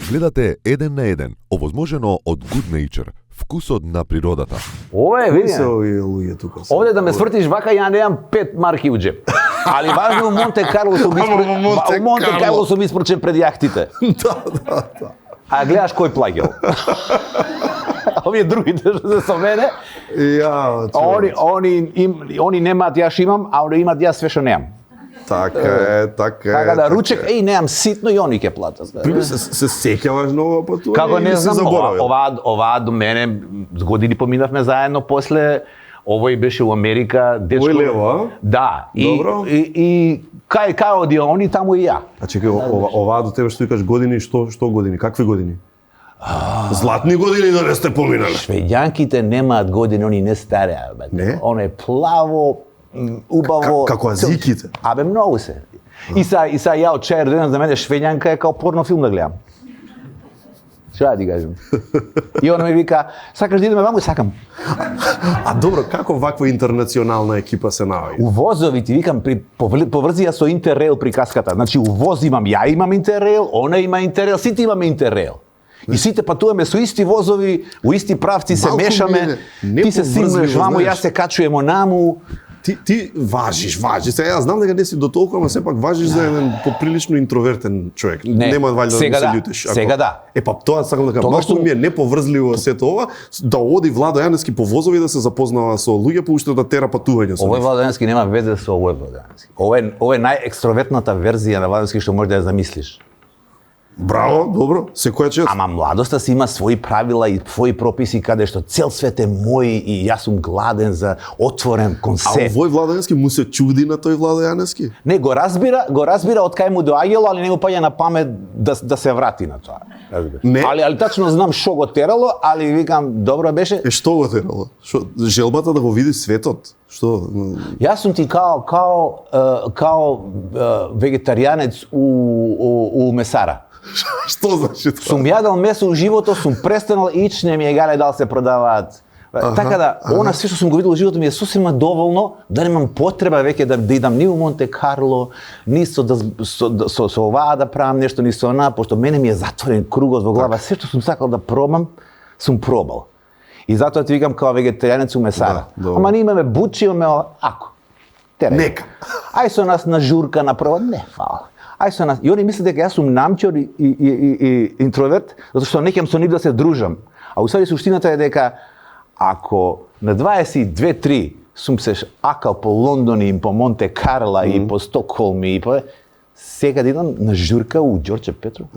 Гледате Еден на еден, овозможено од Good Nature, вкусот на природата. Ова Кои види. се овие луѓе тука? Овде да ме свртиш вака, ја немам 5 марки у джеп. Али важно у Монте Карло сум Монте Монте Карло. Карло сум испручен пред јахтите. Да. А гледаш кој плагел. Овие другите што се со мене, Ја, они немаат, јас имам, а они имаат јас све што немам. Така е. Така да ручек, немам ситно и они ќе платат. Прими се сеќаваш на ова патување? Како не или си знам, заборавил? ова до мене години поминавме заедно, после овој беше у Америка, дечко. Овој лево, а? Да, Добро. и кај оди они, таму и ја. А чекај, ова до тебе што викаш години, што години? Какви години? Златни години да не сте поминали. Швеѓанките немаат години, они не стареа. Не? Оно е плаво, убаво. Како азиките? Абе, многу се. И са ја од чајер денес за мене швеѓанка е као порно филм да гледам. Што да ти кажем? И она ми вика, сакаш да идеме ваму? Сакам. А добро, како ваква интернационална екипа се наоѓа? У возови ти викам, поврзи ја со Интеррейл приказката. Значи, у воз имам, ја имам Интеррейл, она има Интеррейл, сите имаме Интеррейл. И сите патуваме со исти возови, у исти правци се Малку мешаме, не ти се поврзливо, симнеш ваму, знаеш. јас се качуjem онаму. Ти важиш. Сега јас знам дека не си до толку, ама сепак важиш за еден поприлично интровертен човек. Не, Нема валјда сега да да, се љутиш. сега да. Па тоа сакам да кажам, Тоа што- малку ми е неповрзливо сето ова, да оди Владо Јаневски по возови да се запознава со луѓе, по уште да тера патување со Овој нив. Владенски нема везе со овој Владенски. Ова е најекстровертната верзија на Владенски што можеш да ја замислиш. Браво, добро, секоја чест. Ама младоста си има своји правила и своји прописи каде што цел свет е мој и јас сум гладен за отворен А концепт. овој Владо Јаневски му се чуди на тој Владо Јаневски? Не, го разбира од кај му доаѓало, али не му паѓа на памет да се врати на тоа. Разбираш? Не. Али тачно знам што го терало, али викам, добро беше. Што го терало? Што желбата да го види светот? Што? Јас сум ти као вегетаријанец у месара. Што значи тоа? Сум јадал месо у живото, сум престанал и ич не ми е гале дали се продаваат. Така да, она све што сум го видел у живото ми е сосема доволно да немам потреба веќе да идам ни у Монте Карло, ни со оваа да правам нешто, ни со она, пошто мене ми е затворен кругот во глава. Се што сум сакал да пробам, сум пробал. И затоа ти викам као вегетаријанец у месара. Да, добро. Ама ние имаме бучи, имаме ако. Терај. Нека. Ај со нас на журка на прва, не фала. Ај со нас. И они мислат дека јас сум намчор и интроверт, затоа што не ќам со нив да се дружам. А усади суштината е дека ако на 22-3 сум се акал по Лондон и по Монте Карла и по Стокхолм и по сега да идам на журка у Ѓорче Петров.